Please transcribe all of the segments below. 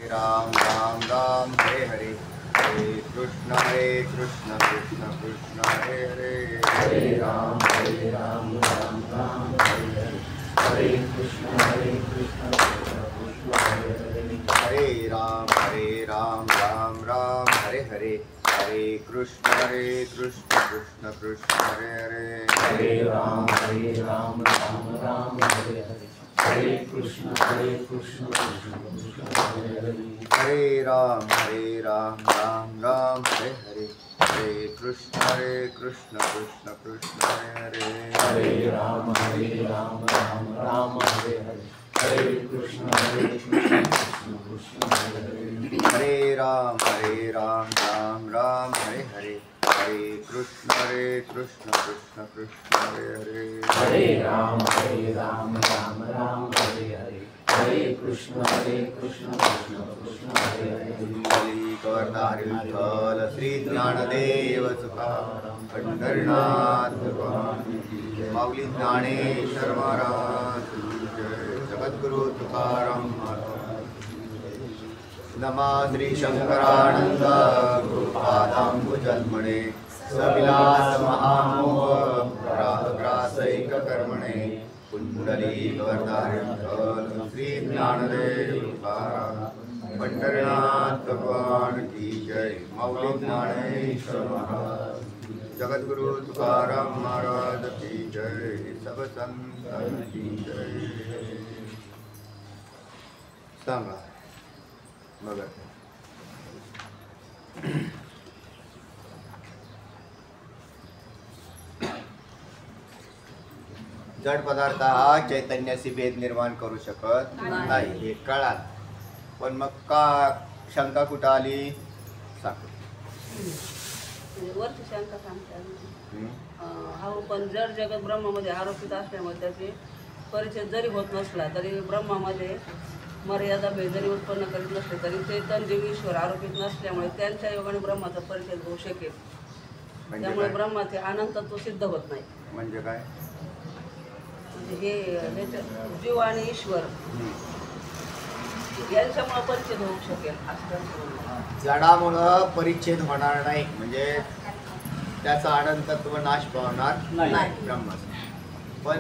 राम राम राम हरे हरे, हरे कृष्ण कृष्ण कृष्ण हरे हरे, हरे राम राम राम हरे हरे, हरे कृष्ण कृष्ण कृष्ण हरे हरे, हरे राम राम राम हरे हरे, हरे कृष्ण कृष्ण कृष्ण हरे हरे, हरे राम राम हरे हरे, हरे कृष्ण कृष्ण कृष्ण हरे हरे, हरे राम राम राम हरे हरे, हरे कृष्ण कृष्ण कृष्ण हरे हरे, हरे राम राम हरे हरे, हरे कृष्ण कृष्ण कृष्ण हरे हरे, हरे राम राम हरे हरे, हरे कृष्ण कृष्ण कृष्ण हरे हरे, हरे राम राम हरे हरे, हरे कृष्ण कृष्ण कृष्ण हरे हरे, गोवर्धन विठ्ठल श्री ज्ञानदेव तुकाराम पंढरीनाथ भगवान की जय, माऊली ज्ञानेश्वर महाराज की जय, जगद्गुरु तुकाराम महाराज की जय। नमा श्री शंकरानंद गुरुपादांबुजन्मणे सविलास महामोह ग्रासैक कर्मणे, पुंडलीक वरदारी श्री ज्ञानदेव तुकाराम पंढरीनाथ भगवान की जय, माऊली ज्ञानेश्वर महाराज, जगद्गुरु तुकाराम महाराज की जय, सब संतान की जय। सांगा बघा जड पदार्थ हा चैतन्याशी भेद निर्माण करू शकत नाही, हे कळाल. पण मग का शंका कुठं आली सांग. वरची शंका सांगते हा पण जड जगत ब्रह्मामध्ये आरोपित असल्यामुळे त्याचे परिचय जरी होत नसला तरी ब्रह्मामध्ये मर्यादा भेद जरी उत्पन्न करीत नसले तरी चैतन्य जीव ईश्वर आरोपित नसल्यामुळे त्यांच्या योगाने ब्रह्माचा परिचय होऊ शकेल. म्हणजे त्यामुळे काय? ब्रह्माचे अनंतत्व सिद्ध होत नाही. म्हणजे काय? म्हणजे हे जीव आणि ईश्वर यांच्यामुळे परिचय होऊ शकेल असं. जडामुळं परिच्छेद होणार नाही, म्हणजे त्याचा अनंतत्व नाश पावणार नाही. ब्रह्माचा. पण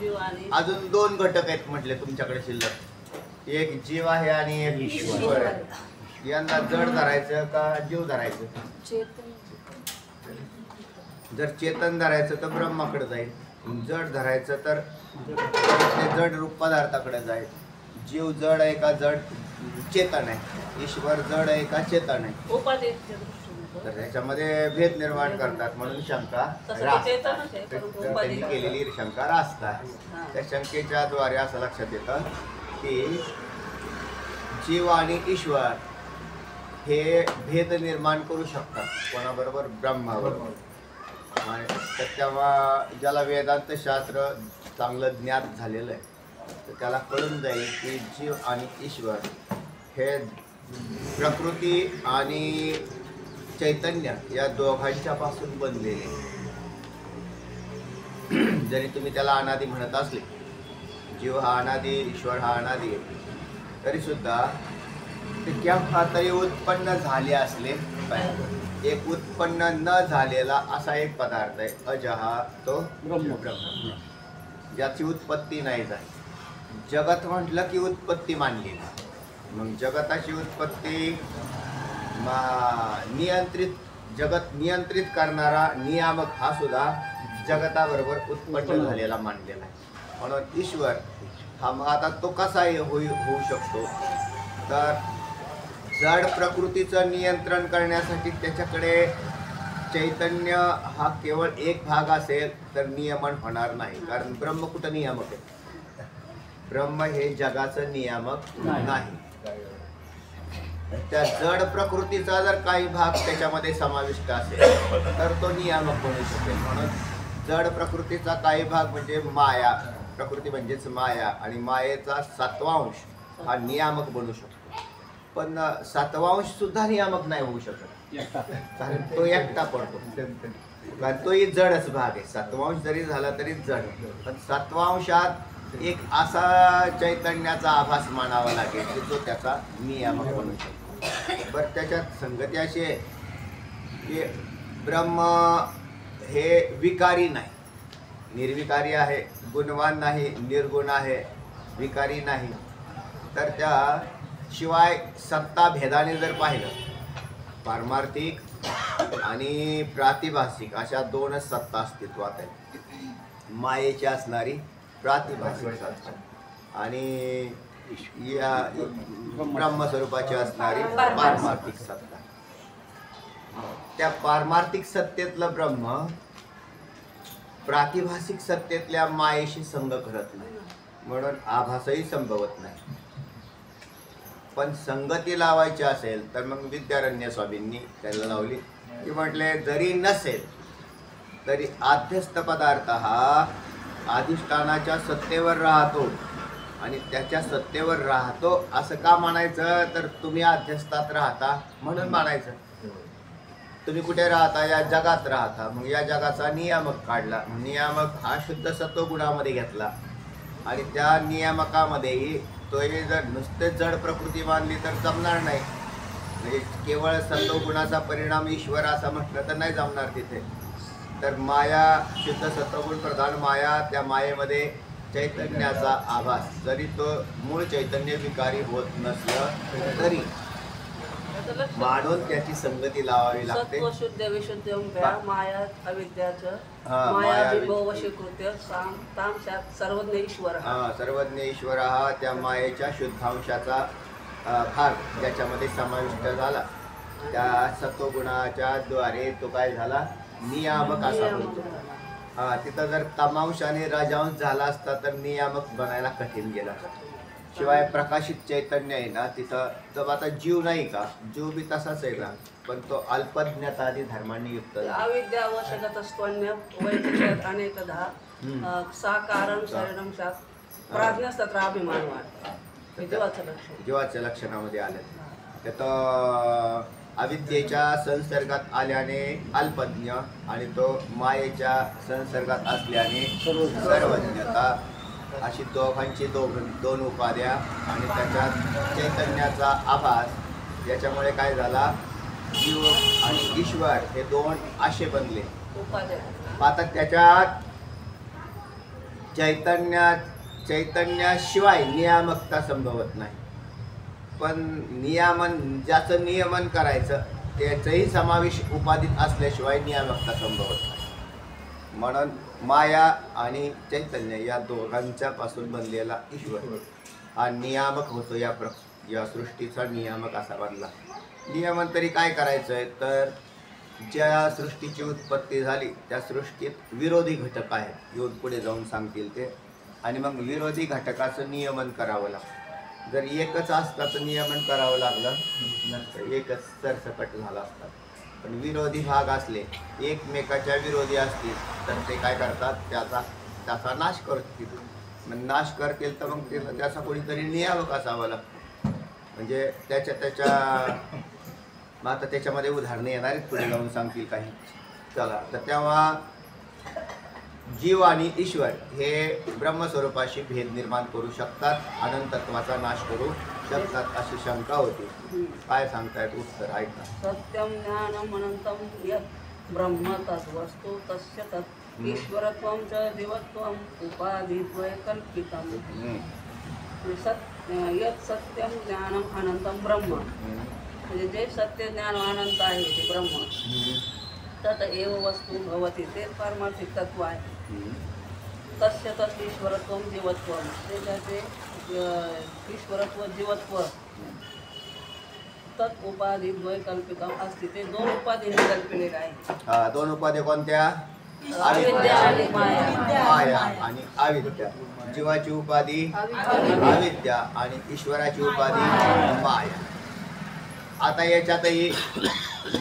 जीव आणि अजून दोन घटक आहेत म्हटले तुमच्याकडे शिल्लक, एक जीव आहे आणि एक ईश्वर आहे. यांना जड धरायचं का जीव धरायचं? जर चेतन धरायचं तर ब्रह्माकडे जाईल, जड धरायचं तर ते जड रूप पदार्थाकडे जाईल. जीव जड आहे का जड चेतन आहे? ईश्वर जड आहे का चेतन आहे? उपाधीच्या दृष्टीने तर त्याच्यामध्ये भेद निर्माण करतात, म्हणून शंका चेतनच आहे, परंतु त्यांनी उपाधी केलेली शंका रास्त आहे. त्या शंकेच्या द्वारे असं लक्षात येतं की जीव आणि ईश्वर हे भेद निर्माण करू शकतात. कोणाबरोबर? ब्रह्माबरोबर. आणि तर तेव्हा ज्याला वेदांत शास्त्र चांगलं ज्ञात झालेलं आहे तर त्याला कळून जाईल की जीव आणि ईश्वर हे प्रकृती आणि चैतन्य या दोघांच्या पासून बनलेले. जरी तुम्ही त्याला अनादी म्हणत असले, जीव हा अनादी, ईश्वर हा अनादी आहे, तरी सुद्धा ते केव्हा तरी उत्पन्न झाले असले पाहिजे. एक उत्पन्न न झालेला असा एक पदार्थ आहे अजहा, तो ब्रह्म, ज्याची उत्पत्ती नाही झाली. जगत म्हटलं की उत्पत्ती मानली. मग जगताची उत्पत्ती नियंत्रित, जगत नियंत्रित करणारा नियामक हा सुद्धा जगताबरोबर उत्पन्न झालेला मानलेला आहे. म्हणून ईश्वर हा मग आता तो कसा होऊ शकतो? तर जड प्रकृतीचं नियंत्रण करण्यासाठी त्याच्याकडे चैतन्य हा केवळ एक भाग असेल तर नियमन होणार नाही. कारण ब्रह्म कुठं नियामक आहे? ब्रह्म हे जगाचं नियामक नाही. त्या जड प्रकृतीचा जर काही भाग त्याच्यामध्ये समाविष्ट असेल तर तो नियामक बनू शकेल. म्हणून जड प्रकृतीचा काही भाग म्हणजे माया, प्रकृती म्हणजेच माया, आणि मायेचा 7वा अंश हा नियामक बनू शकतो. पण 7वा अंश सुद्धा नियामक नाही होऊ शकत, कारण तो एकटा पडतो. कारण तोही जडच भाग आहे. 7वा अंश जरी झाला तरी जड. पण 7वा अंशात एक असा चैतन्याचा आभास मानावा लागेल की जो त्याचा नियामक बनू शकतो. बरं, त्याच्यात संगती अशी आहे की ब्रह्म हे विकारी नाही, निर्विकारी आहे, गुणवान नाही, निर्गुण आहे, विकारी नाही. तर त्या शिवाय सत्ता भेदाने जर पाहिलं, पारमार्थिक आणि प्रातिभासिक अशा दोनच सत्ता अस्तित्वात आहेत. मायेची असणारी प्रातिभासिक सत्ता आणि या ब्रह्मस्वरूपाची असणारी पारमार्थिक सत्ता. त्या पारमार्थिक सत्तेतलं ब्रह्म प्रातिभासिक सत्तेतल्या मायेशी संग करत नाही, म्हणून आभासही संभवत नाही. पण संगती लावायची असेल तर मग विद्यारण्य स्वामींनी त्याला लावली की म्हटले जरी नसेल तरी आध्यस्थ पदार्थ हा अधिष्ठानाच्या सत्तेवर राहतो आणि त्याच्या सत्तेवर राहतो असं का म्हणायचं, तर तुम्ही अध्यस्थात राहता म्हणून म्हणायचं. तुम्ही कुठे राहता, या जगात राहता, मग या जगाचा नियामक काढला, नियामक हा शुद्ध सत्वगुणामध्ये घेतला आणि त्या नियामकामध्येही तो हे जर नुसते जड प्रकृती मानली तर जमणार नाही. म्हणजे केवळ सत्वगुणाचा परिणाम ईश्वर असा म्हटलं तर नाही जमणार तिथे. तर माया शुद्ध सत्वगुण प्रधान माया, त्या मायेमध्ये चैतन्याचा आभास, जरी तो मूळ चैतन्य विकारी होत नसलं तरी मानून त्याची संगती लावावी लागते. सत्व शुद्ध विशुद्ध माया अविद्याचं हा, माया विभव वशीकृत्य ताम सर्वज्ञ ईश्वर. सर्वज्ञ ईश्वर हा त्या मायेच्या शुद्धांशाचा भाग ज्याच्यामध्ये समाविष्ट झाला, त्या सत्वगुणाच्या द्वारे तो काय झाला, नियामक असा होतो. तिथं जर तमांश आणि राजांश झाला असता तर नियामक बनायला कठीण गेला. शिवाय प्रकाशित चैतन्य आहे ना तिथं, तर आता जीव नाही का, जीव बी तसाच आहे ना, पण तो अल्पज्ञता आणि धर्मांनी युक्त झाला. अविद्या वशगत स्तोन्य वैदिक अनेकदा साकारण शरणम शात प्राज्ञास तत्र अभिमानवान जीवाच्या लक्षणामध्ये आले. त्यात अविद्येच्या संसर्गात आल्याने अल्पज्ञ आणि तो मायेच्या संसर्गात असल्याने सर्वज्ञता, अशी दोघांची दोन उपाध्या आणि त्याच्यात चैतन्याचा आभास. याच्यामुळे काय झाला, जीव आणि ईश्वर हे दोन आशे बनले. आता त्याच्यात चैतन्याशिवाय नियामकता संभवत नाही. पण नियामन, ज्याचं नियमन करायचं त्याचंही समावेश उपाधीत असल्याशिवाय नियामकता संभवत नाही. म्हणून माया आणि चैतन्य या दोघांच्या पासून बनलेला ईश्वर हा नियामक होतो. या सृष्टीचा नियामक असा बनला. नियमन तरी काय करायचं आहे, तर ज्या सृष्टीची उत्पत्ती झाली त्या सृष्टीत विरोधी घटक आहेत, येऊन पुढे जाऊन सांगतील ते, आणि मग विरोधी घटकाचं नियमन करावं लागतं. जर एकच असतं तर नियमन करावं लागलं नसतं, एकच सरसकट झाला असता. पण विरोधी भाग असले, एकमेकाच्या विरोधी असतील तर ते काय करतात, त्याचा नाश करतील. मग नाश करतील तर मग त्याचा कोणीतरी नियामक असावा लागतो. म्हणजे मग आता त्याच्यामध्ये उदाहरणं येणार आहेत, पुढे जाऊन सांगतील काही. चला, तर तेव्हा जीव आणि ईश्वर हे ब्रह्मस्वरूपाशी भेद निर्माण करू शकतात, अनंतत्वाचा नाश करू शकतात अशी शंका होती. काय सांगतायत उत्तर ऐका. सत्यम ज्ञानम अनंतम यत् ब्रह्म तद्वस्तु तस्य तत् ईश्वरत्वं च जीवत्वं उपाधिद्वय कल्पितम्. यत् सत्यम ज्ञानम अनंतम ब्रह्म, म्हणजे जे सत्य ज्ञान अनंत आहे ते ब्रह्म, तत एव वस्तू भवती, ते पारमार्थिक तत्व आहे. तस्य तत् ईश्वरत्वं जीवत्वं, ते ईश्वरत्व जीवत्व तत् उपाधिद्वय कल्पितम असते, ते दोन उपाधीने कल्पिलेलं आहे. दोन उपाधी कोणत्या? अविद्या आणि माया. माया आणि अविद्या. जीवाची उपाधी अविद्या आणि ईश्वराची उपाधी माया. आता याच्यातही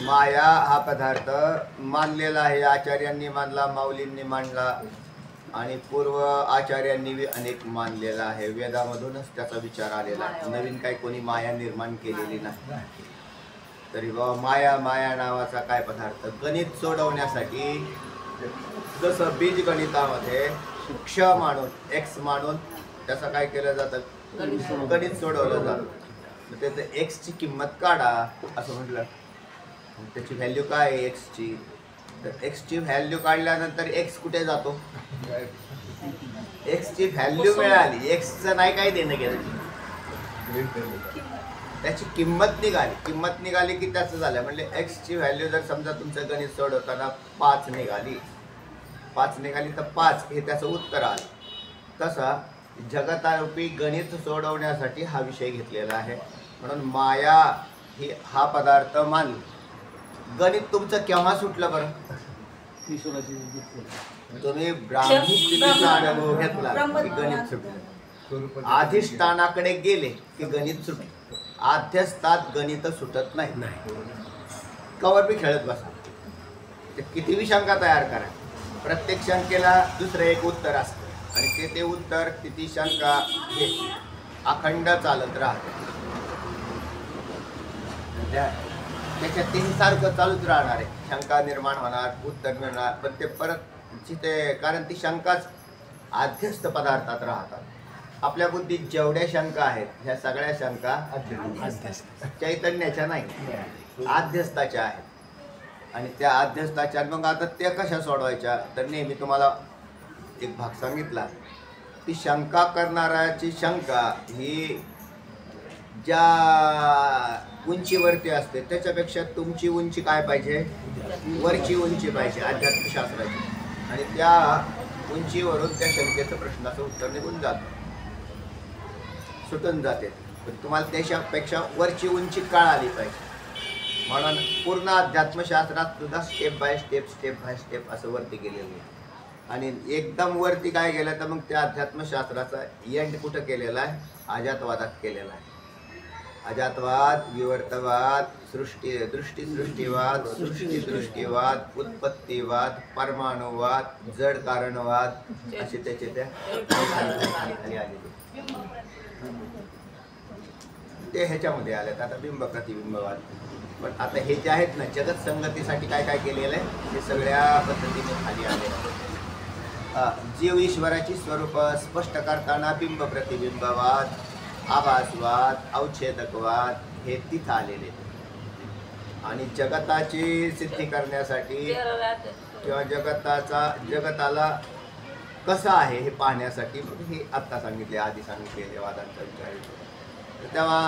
माया हा पदार्थ मानलेला आहे, आचार्यांनी मानला, माऊलींनी मानला आणि पूर्व आचार्यांनी बी अनेक मानलेला आहे. वेदामधूनच त्याचा विचार आलेला आहे, नवीन काही कोणी माया निर्माण केलेली नाही. तरी बाबा माया नावाचा काय पदार्थ, गणित सोडवण्यासाठी जसं बीजगणितामध्ये क्ष मानून, एक्स मानून त्याचं काय केलं जातं, गणित सोडवलं जातं. मग त्याचं एक्सची किंमत काढा असं म्हटलं. त्याची व्हॅल्यू काय आहे एक्सची, तर एक्सची व्हॅल्यू काढल्यानंतर एक्स कुठे जातो, एक्सची व्हॅल्यू मिळाली, एक्सचं नाही काय देणं घेणं, त्याची किंमत निघाली की त्याचं झालं. म्हणजे एक्सची व्हॅल्यू जर समजा तुमचं गणित सोडवताना 5 निघाली तर 5 हे त्याचं उत्तर आलं. तसा जगतारूपी गणित सोडवण्यासाठी हा विषय घेतलेला आहे. म्हणून माया ही हा पदार्थ मान. गणित तुमचं केव्हा सुटलं बरं, तुम्ही ब्राह्मी स्थितीचा अनुभव घेतला की गणित सुटलं. अधिष्ठानाकडे गेले की गणित सुटलं. आध्यस्थात गणित सुटत नाही. कवर बी खेळत बसा, ते कितीही शंका तयार करा, प्रत्येक शंकेला दुसरं एक उत्तर असतं आणि ते उत्तर किती शंका हे अखंड चालत राहते. त्याच्यात तेही सारखं चालूच राहणार आहे. शंका निर्माण होणार, उत्तर मिळणार, पण ते परत जिथे, कारण ती शंकाच आध्यस्थ पदार्थात राहतात. आपल्या बुद्धीत जेवढ्या शंका आहेत ह्या सगळ्या शंका चैतन्याच्या नाही, आध्यस्थाच्या आहेत. आणि त्या आध्यस्थाच्या, मग आता त्या कशा सोडवायच्या, तर नेहमी तुम्हाला एक भाग सांगितला की शंका करणाऱ्याची शंका ही ज्या उंचीवरती असते त्याच्यापेक्षा तुमची उंची काय पाहिजे, वरची उंची पाहिजे अध्यात्मशास्त्राची. आणि त्या उंचीवरून त्या शंकेचं प्रश्नाचं उत्तर निघून जातं, सुटून जाते. पण तुम्हाला त्याच्यापेक्षा वरची उंची कळाली पाहिजे. म्हणून पूर्ण अध्यात्मशास्त्रात सुद्धा स्टेप बाय स्टेप असं वरती गेलेलं आहे. आणि एकदम वरती काय गेलं तर मग त्या अध्यात्मशास्त्राचा एंड कुठं केलेला आहे, अजातवादात केलेला आहे. अजातवाद, विवर्तवाद, दृष्टीवाद, सृष्टीवाद, उत्पत्तीवाद, परमाणुवाद, जड कारणवाद असे त्याचे त्या खाली आलेले ते ह्याच्यामध्ये आलेत. आता बिंब प्रतिबिंबवाद. पण आता हे जे आहेत ना, जगत संगतीसाठी काय काय केलेलं आहे हे सगळ्या पद्धतीने खाली आले. जीव ईश्वराची स्वरूप स्पष्ट करताना बिंब प्रतिबिंबवाद, आभासवाद, अवच्छेदकवाद हे तिथं आलेले. आणि जगताची सिद्धी करण्यासाठी किंवा जगताला कसं आहे हे पाहण्यासाठी हे आत्ता सांगितले, आधी सांगितलेले वादांचा विचार. तेव्हा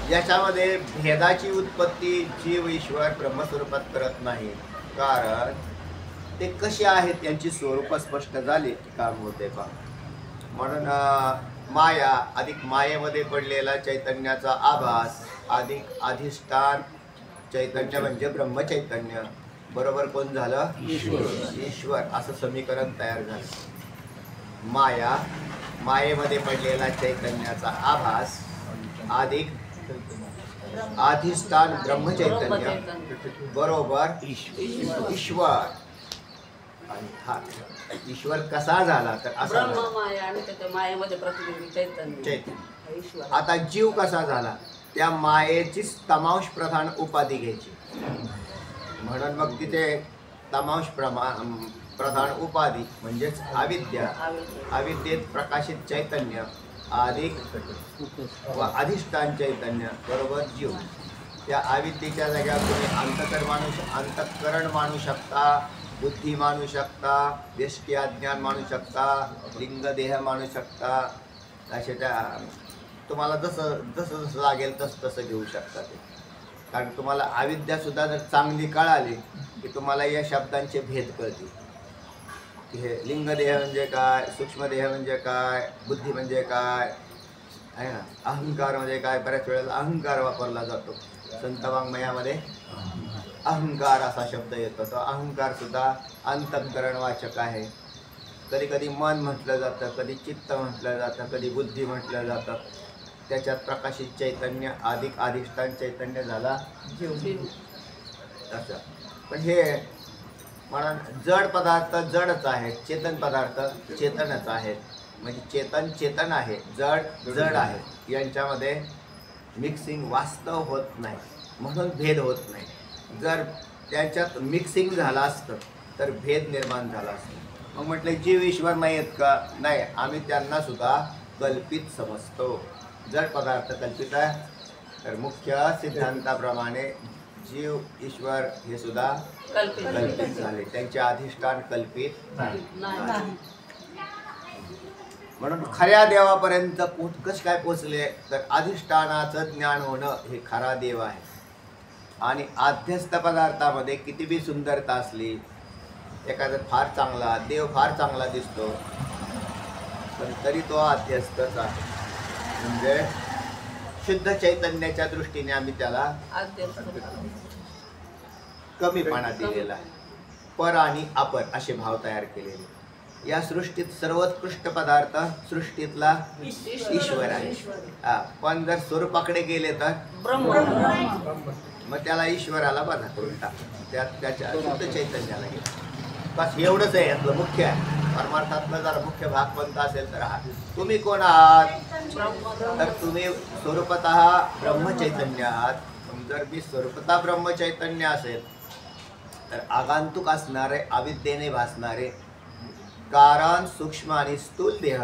याच्यामध्ये भेदाची उत्पत्ती जीव ईश्वर ब्रह्मस्वरूपात करत नाही, कारण ते कसे आहेत त्यांची स्वरूप स्पष्ट झाली की काम होते पहा. म्हणून माया अधिक मायेमध्ये पडलेला चैतन्याचा आभास अधिक अधिष्ठान चैतन्य म्हणजे ब्रह्मचैतन्य बरोबर कोण झालं, ईश्वर असं समीकरण तयार झालं. मायेमध्ये पडलेला चैतन्याचा आभास अधिक अधिष्ठान ब्रह्मचैतन्य बरोबर ईश्वर. आणि हा ईश्वर कसा झाला तर असा चैतन्य. आता जीव कसा झाला, त्या मायेची तमांश प्रधान उपाधी घ्यायची. म्हणून मग तिथे तमांश प्रधान उपाधी म्हणजेच अविद्या, अविद्येत प्रकाशित चैतन्य अधिक व अधिष्ठान चैतन्य बरोबर जीव. त्या अविद्येच्या जाग्यावर तुम्ही अंतःकरण मानू शकता, बुद्धी मानू शकता, व्यष्टी अज्ञान मानू शकता, लिंगदेह मानू शकता. असे त्या तुम्हाला जसं लागेल तसं घेऊ शकता ते. कारण तुम्हाला अविद्यासुद्धा जर चांगली कळाली की तुम्हाला या शब्दांचे भेद कळतील की हे लिंगदेह म्हणजे काय, सूक्ष्मदेह म्हणजे काय, बुद्धी म्हणजे काय आहे ना, अहंकार म्हणजे काय. बऱ्याच वेळेला अहंकार वापरला जातो संत वाङ्मयामध्ये, अहंकार असा शब्द येतो. तो अहंकार सुद्धा अंतःकरण वाचक आहे. कधी कधी मन म्हटलं जातं, कधी चित्त म्हटलं जातं, कधी बुद्धी म्हटलं जातं. त्याच्यात प्रकाशित चैतन्य अधिक अधिष्ठान चैतन्य झाला जीव असं. पण हे म्हणून जड पदार्थ जडच आहेत, चेतन पदार्थ चेतनच आहेत. म्हणजे चेतन आहे, जड आहे. यांच्यामध्ये मिक्सिंग वास्तव होत नाही, म्हणून भेद होत नाही. जर त्यांच्यात मिक्सिंग झालं असतं तर भेद निर्माण झाला असतं. मग म्हटलं जीव ईश्वर नाही आहेत का? नाही, आम्ही त्यांना सुद्धा कल्पित समजतो. जड पदार्थ कल्पित आहे, तर मुख्य सिद्धांताप्रमाणे जीव ईश्वर हे सुद्धा कल्पित झाले, त्यांचे अधिष्ठान कल्पित नाही. नाही. म्हणून खऱ्या देवापर्यंत कसं काय पोचले, तर अधिष्ठानाचं ज्ञान होणं हे खरा देव आहे. आणि आध्यस्थ पदार्थामध्ये किती बी सुंदरता असली, एखादा फार चांगला देव फार चांगला दिसतो, पण तरी तो आध्यस्थच आहे. म्हणजे शुद्ध चैतन्याच्या दृष्टीने आम्ही त्याला कमीपणा दिलेला आहे. पर आणि अपर असे भाव तयार केलेले. या सृष्टीत सर्वोत्कृष्ट पदार्थ सृष्टीतला ईश्वर आहे. पण जर स्वरूपाकडे गेले तर मग त्याला ईश्वराला बाधा करून टाक, त्याच्या शुद्ध चैतन्याला गेला. बस एवढंच आहे यातलं मुख्य आहे. परमार्थातलं जर मुख्य भाग कोणता असेल तर हा. तुम्ही कोण आहात? तर तुम्ही स्वरूपतः ब्रह्मचैतन्य आहात. जर मी स्वरूपतः ब्रह्मचैतन्य असेल तर आगंतुक असणारे अविद्येने भासणारे कारण सूक्ष्म आणि स्थूल देह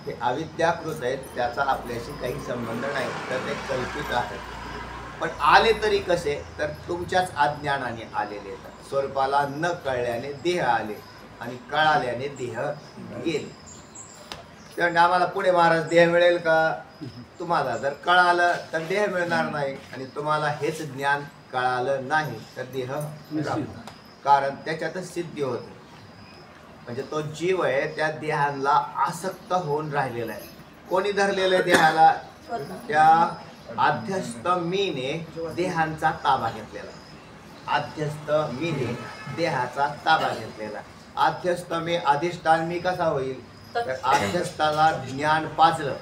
हे अविद्याकृत आहेत, त्याचा आपल्याशी काही संबंध नाही, तर ते कल्पित आहेत. पण आले तरी कसे, तर तुमच्याच अज्ञानाने आलेले आहेत. स्वरूपाला न कळल्याने देह आले आणि कळाल्याने देह गेले. तर आम्हाला पुढे महाराज देह मिळेल का? तुम्हाला जर कळालं तर देह मिळणार नाही, आणि तुम्हाला हेच ज्ञान कळालं नाही तर देह मिळणार, कारण त्याच्यातच सिद्धी होते. म्हणजे तो जीव आहे त्या देहाला आसक्त होऊन राहिलेला आहे. कोणी धरलेलं आहे देहाला? त्या आध्यस्थ मीने देहांचा ताबा घेतलेला. आध्यस्थ मीने देहाचा ताबा घेतलेला. आध्यस्थ मी अधिष्ठान मी कसा होईल? तर आध्यस्थाला ज्ञान पाजलं,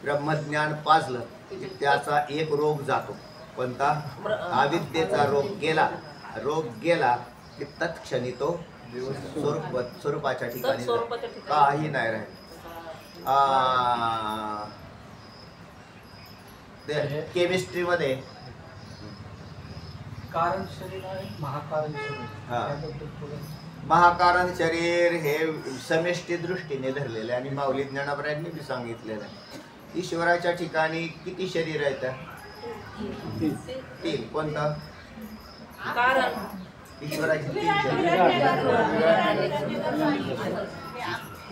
ब्रह्मज्ञान पाजलं की त्याचा एक रोग जातो. कोणता? अविद्येचा रोग गेला. रोग गेला की तत्क्षणी तो स्वरूपाच्या ठिकाणी काही नाही राहील. केमिस्ट्री मध्ये कारण शरीर आहे, महाकारण शरीर. महाकारण शरीर हे समिष्टी दृष्टीने धरलेले आणि माऊली ज्ञानोबरायांनी बी सांगितलेलं आहे. ईश्वराच्या ठिकाणी किती शरीर आहेत? 3. कोणतं? कारण ईश्वराची 3 शरीर.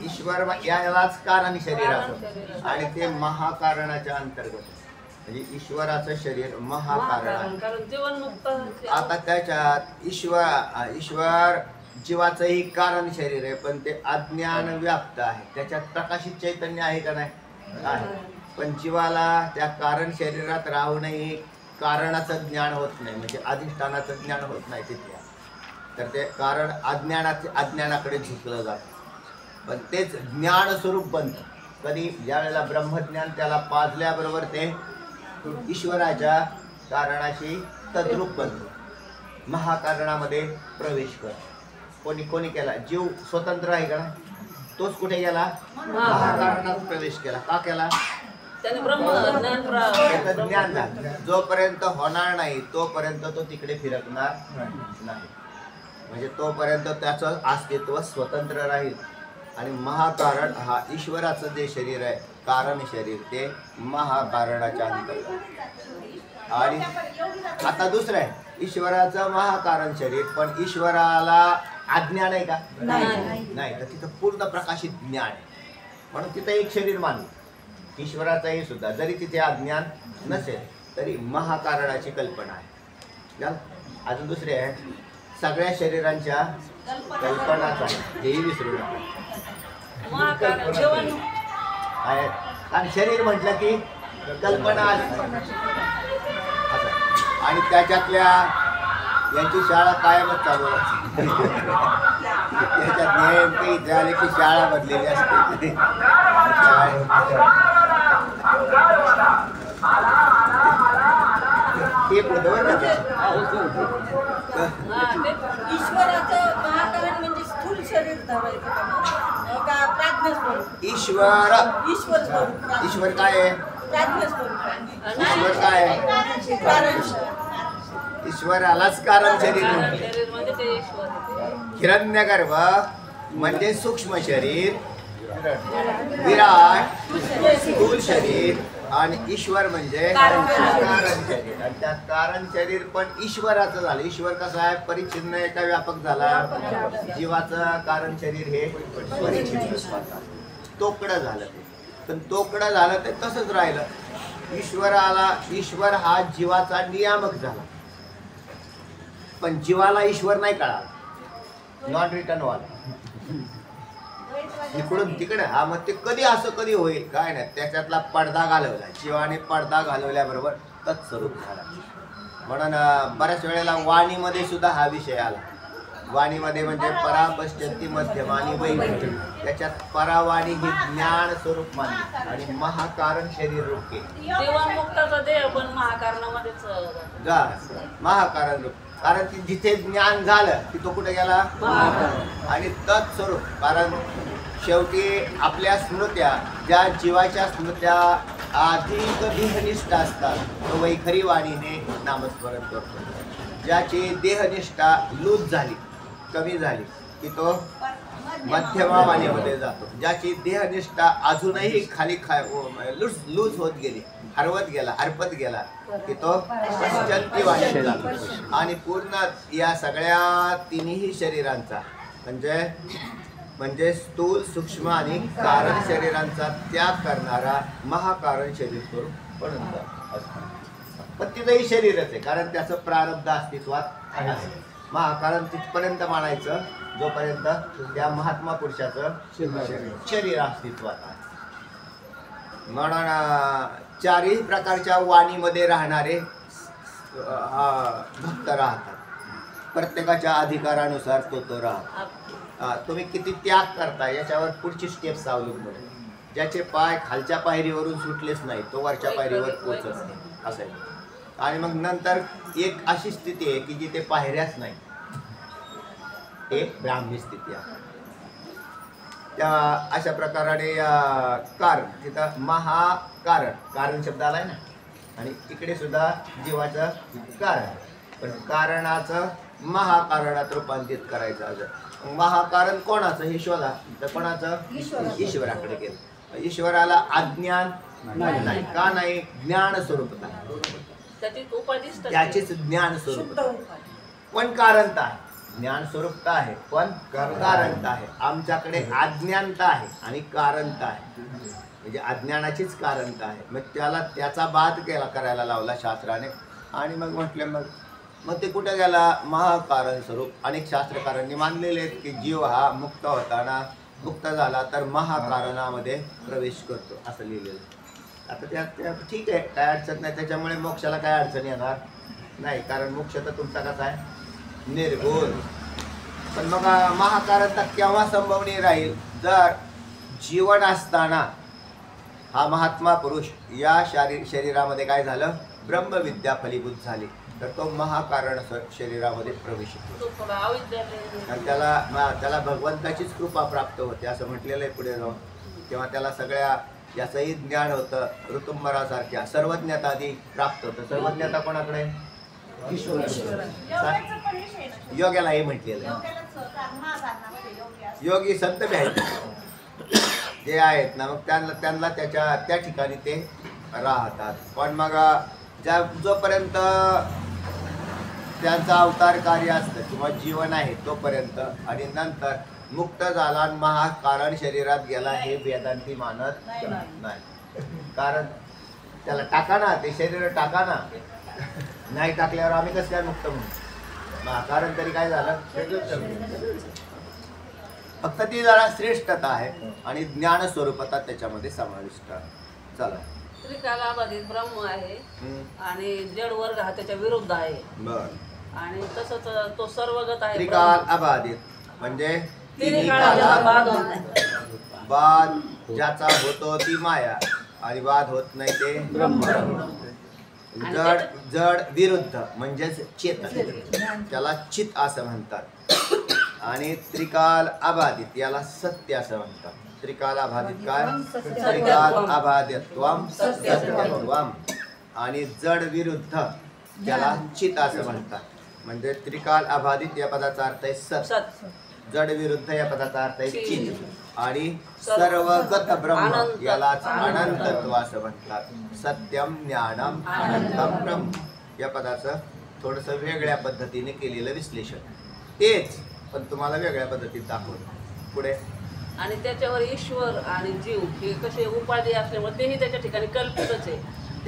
ईश्वर यालाच कारण शरीर असं, आणि ते महाकारणाच्या अंतर्गत. म्हणजे ईश्वराचं शरीर महाकारण. आता त्याच्यात ईश्वर जीवाचंही कारण शरीर आहे, पण ते अज्ञान व्याप्त आहे. त्याच्यात प्रकाशित चैतन्य आहे का नाही? आहे. पण जीवाला त्या कारण शरीरात राहूनही कारणाचं ज्ञान होत नाही, म्हणजे अधिष्ठानाचं ज्ञान होत नाही तिथे. तर ते कारण अज्ञानाकडे झुकलं जातं. पण तेच ज्ञान स्वरूप बनतं कधी? ज्या वेळेला ब्रह्मज्ञान त्याला पाजल्याबरोबर ते ईश्वराच्या कारणाशी तद्रूप बनतो. महाकारणामध्ये प्रवेश कर. कोणी केला? जीव स्वतंत्र आहे का? तोच कुठे गेला? महाकारणात प्रवेश केला. का केला? त्याने ब्रह्मज्ञान ज्ञान झालं. जोपर्यंत होणार नाही तोपर्यंत तो तिकडे फिरकणार नाही. म्हणजे तोपर्यंत त्याचं अस्तित्व स्वतंत्र राहील. आणि महाकारण हा ईश्वराचं जे शरीर आहे, कारण शरीर, ते महाकारणाच्या अंतर्गत. आणि आता दुसरं आहे, ईश्वराचं महाकारण शरीर, पण ईश्वराला अज्ञान आहे का? नाही. तर तिथं पूर्ण प्रकाशित ज्ञान आहे. म्हणून तिथं एक शरीर मानलं. ईश्वराचंही सुद्धा जरी तिथे अज्ञान नसेल तरी महाकारणाची कल्पना आहे. अजून दुसरे आहे, सगळ्या शरीरांच्या कल्पनाचा, हेही विसरू नका. आणि शरीर म्हटलं की कल्पना आली. आणि त्याच्यातल्या यांची शाळा कायमच चालू असते. त्याच्यात नियम काही झाले की शाळा बदलेली असते. ते ईश्वराचं महाकारण म्हणजे स्थूल शरीर धरायचं का प्राज्ञस्वरूप? ईश्वर काय आहे? ईश्वर काय आहे? ईश्वरालाच कारण शरीर. हिरण्यगर्भ म्हणजे सूक्ष्म शरीर, विराट स्थूल शरीर आणि ईश्वर म्हणजे कारण शरीर. आणि त्यात कारण शरीर पण ईश्वराचं झालं. ईश्वर कसं आहे? परिच्छिन्न एका व्यापक झाला. जीवाचं कारण शरीर हे परिच्छिन्न स्वतः तोकडं झालं. ते पण तोकडं झालं ते तसंच राहिलं. ईश्वर हा जीवाचा नियामक झाला, पण जीवाला ईश्वर नाही कळाला. नॉन रिटर्न वाला इकडून तिकडे. हा मग ते कधी असं कधी होईल काय नाही. त्याच्यातला पडदा घालवला. जीवाने पडदा घालवल्याबरोबर तत्स्वरूप झाला. म्हणून बऱ्याच वेळेला वाणीमध्ये सुद्धा हा विषय आला. वाणीमध्ये म्हणजे परा पश्चंती मध्यमानी वैकुंठी. त्याच्यात परावाणी ही ज्ञान स्वरूप मानली आणि महाकारण शरीर रूप केले. देवामुक्ताचा देह पण महाकारणामध्येच जा महाकारण रूप. कारण ती जिथे ज्ञान झालं की तो कुठे गेला? आणि तत्स्वरूप. कारण शेवटी आपल्या स्मृत्या, ज्या जीवाच्या स्मृत्या अधिक देहनिष्ठ असतात, तो वैखरी वाणीने नामस्मरण करतो. ज्याची देहनिष्ठा लूज झाली, कमी झाली की तो मध्यमा वाणीमध्ये जातो. ज्याची देहनिष्ठा अजूनही खाली लूज होत गेली, हरवत गेला, हरपत गेला की तो पश्चंती वाणीत जातो. आणि पूर्ण या सगळ्या तिन्ही शरीरांचा म्हणजे स्थूल, सूक्ष्म आणि कारण शरीरांचा त्याग करणारा महाकारण शरीर स्वरूप बनून असतो. पण तिथंही शरीरच आहे, कारण त्याचं प्रारब्ध अस्तित्वात आहे. महाकारण तिथपर्यंत मानायचं जोपर्यंत त्या महात्मा पुरुषाचं शरीर अस्तित्वात आहे. म्हणून चारही प्रकारच्या वाणीमध्ये राहणारे भक्त राहतात. प्रत्येकाच्या अधिकारानुसार तो राहतो. तुम्ही किती त्याग करता याच्यावर पुढची स्टेप्स अवलंबून. ज्याचे पाय खालच्या पायरीवरून सुटलेच नाही तो वरच्या पायरीवर पोचत नाही असं आहे. आणि मग नंतर एक अशी स्थिती आहे की जिथे पायऱ्याच नाही, एक ब्राह्मी स्थिती आहे. त्या अशा प्रकारे कारण तिथं महाकारण, कारण शब्द आलाय ना, आणि इकडे सुद्धा जीवाचं कारण. पण कारणाचं महाकारणात रूपांतरित करायचं. महाकारण कोणाचं हे शोधा. तर कोणाचं? ईश्वराकडे गेलं. ईश्वराला अज्ञान नाही. का नाही? ज्ञान स्वरूपता, त्याचीच ज्ञान स्वरूपता. पण कारणता आहे. ज्ञान स्वरूपता आहे पण कारणता आहे. आमच्याकडे अज्ञानता आहे आणि कारणता आहे. म्हणजे अज्ञानाचीच कारणता आहे. मग त्याचा बाध करायला लावला शास्त्राने. आणि मग म्हटलं मग ते कुठे गेला? महाकारण स्वरूप. अनेक शास्त्रकारांनी मानलेले आहेत की जीव हा मुक्त होताना, मुक्त झाला तर महाकारणामध्ये प्रवेश करतो असं लिहिलेलं. आता त्या ठीक आहे, काय अडचण नाही. त्याच्यामुळे मोक्षाला काय अडचण येणार नाही, कारण मोक्ष तर तुमचा कसा आहे? निर्गुण. पण मग महाकारणता केव्हा संभवनीय राहील? जर जीवन असताना हा महात्मा पुरुष या शरीरामध्ये काय झालं? ब्रह्मविद्या फलीभूत झाली, तर तो महाकारण शरीरामध्ये प्रवेश होतो. आणि त्याला भगवंताचीच कृपा प्राप्त होते असं म्हटलेलं आहे पुढे जाऊन. तेव्हा त्याला सगळ्या याचंही ज्ञान होतं. ऋतुंबरासारख्या सर्वज्ञतादी प्राप्त होतं. सर्वज्ञता कोणाकडे? योग्याला हे म्हटलेलं. योगी संत बी आहेत जे आहेत ना, मग त्यांना त्या ठिकाणी ते राहतात. पण मग जोपर्यंत त्यांचं अवतार कार्य असतं किंवा जीवन आहे तोपर्यंत, आणि नंतर मुक्त झाला आणि महाकारण शरीरात गेला हे वेदांती मानत नाही. कारण त्याला टाका ना, ते शरीर टाका ना. नाही टाकल्यावर आम्ही कसं काय मुक्त म्हणून? महाकारण तरी काय झालं? फक्त ती जरा श्रेष्ठता आहे आणि ज्ञान स्वरूपता त्याच्यामध्ये समाविष्ट आहे. चला, त्रिकालाबाधित ब्रह्म आहे आणि जड वर्ग हा त्याच्या विरुद्ध आहे. बर. आणि तसंच तो सर्वगत आहे. त्रिकाल अबाधित म्हणजे तिन्ही कालात बाद ज्याचा होतो ती माया आणि बाद होत नाही ते ब्रह्म. जड विरुद्ध म्हणजेच चेतन, त्याला चित असं म्हणतात. आणि त्रिकाल अबाधित याला सत्य असं म्हणतात. त्रिकाल अबाधित काय? त्रिकाल अबाधित्वम सत्यत्वम. आणि जड विरुद्ध त्याला चित असं म्हणतात. म्हणजे त्रिकाल अबाधित या पदाचा अर्थ आहे सत, जड विरुद्ध या पदाचा अर्थ आहे चित आणि सर्वगत ब्रह्म यालाच अनंतत्व असं म्हणतात. सत्यम ज्ञानम अनंतम ब्रह्म या पदाचं थोडंसं वेगळ्या पद्धतीने केलेलं विश्लेषण तेच, पण तुम्हाला वेगळ्या पद्धतीत दाखवलं. पुढे आणि त्याच्यावर ईश्वर आणि जीव हे कसे उपाधी असल्यामुळे तेही त्याच्या ठिकाणी कल्पितच आहे.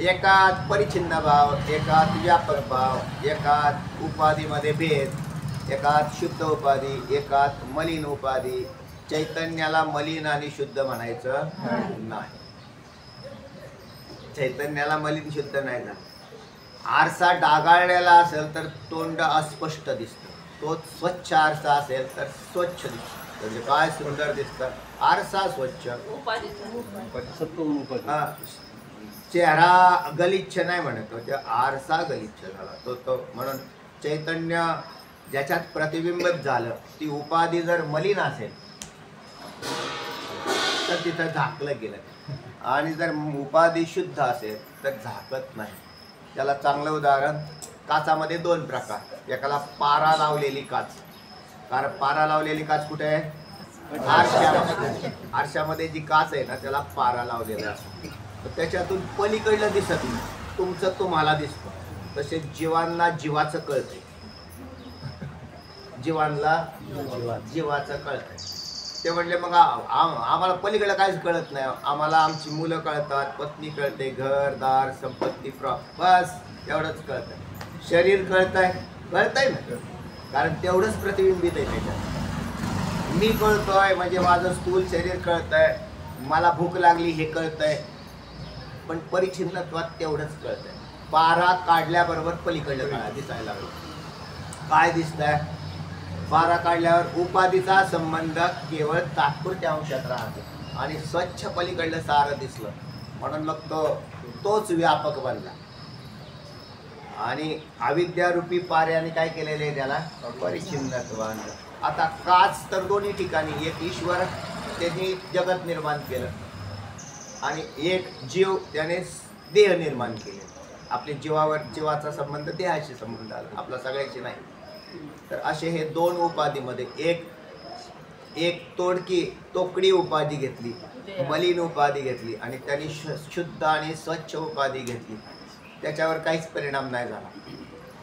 एकात परिच्छिन्न भाव, एकात व्यापक भाव, एकात उपाधीमध्ये भेद, एकात शुद्ध उपाधी, एकात मलिन उपाधी. चैतन्याला मलिन आणि शुद्ध म्हणायचं नाही. चैतन्याला मलिन शुद्ध नाही झालं. आरसा डागाळलेला असेल तर तोंड अस्पष्ट दिसतं, तो स्वच्छ आरसा असेल तर स्वच्छ दिसतं. म्हणजे काय सुंदर दिसतं, आरसा स्वच्छ. हा, चेहरा गलिच्छ नाही म्हणत, तो आरसा गलिच्छ झाला तो म्हणून चैतन्य ज्याच्यात प्रतिबिंबित झालं, ती उपाधी जर मलिन असेल तर तिथं झाकलं गेलं, आणि जर उपाधी शुद्ध असेल तर झाकत नाही. त्याला चांगलं उदाहरण, काचामध्ये दोन प्रकार. एकाला पारा लावलेली काच. कारण पारा लावलेली काच कुठे आहे? आरशामध्ये. आरशामध्ये जी काच आहे ना त्याला पारा लावलेला असतो, त्याच्यातून पलीकडलं दिसत नाही, तुमचं तुम्हाला दिसतं. तसेच जीवांना जीवाचं कळतंय, जीवांना जीवाचं कळतंय. ते म्हणले मग आम्हाला पलीकडे काहीच कळत नाही, आम्हाला आमची मुलं कळतात, पत्नी कळते, घरदार संपत्ती बस एवढंच कळतंय. शरीर कळतंय ना, कारण तेवढंच प्रतिबिंबित आहे त्याच्यात. मी कळतोय म्हणजे माझं स्थूल शरीर कळतंय, मला भूक लागली हे कळतंय, पण परिच्छिन्नत्वात तेवढंच कळतंय. पारा काढल्याबरोबर पलीकडलं काळा दिसायला लागलं. काय दिसतंय? पारा काढल्यावर उपाधीचा संबंध केवळ तात्पुरत्या अंशात राहतो आणि स्वच्छ पलीकडलं सारं दिसलं, म्हणून मग तोच व्यापक बनला. आणि अविद्यारूपी पाऱ्याने काय केलेलं आहे? त्याला परिच्छिन्नत्व आणलं. आता काच तर दोन्ही ठिकाणी, एक ईश्वर त्यांनी जगत निर्माण केलं आणि एक जीव त्याने देह निर्माण केले. आपल्या जीवाचा संबंध देहाशी संबंध आला, आपला सगळ्याशी नाही. तर असे हे दोन उपाधीमध्ये एक तोकडी उपाधी घेतली, मलिन उपाधी घेतली, आणि त्यांनी शुद्ध आणि स्वच्छ उपाधी घेतली. त्याच्यावर काहीच परिणाम नाही झाला.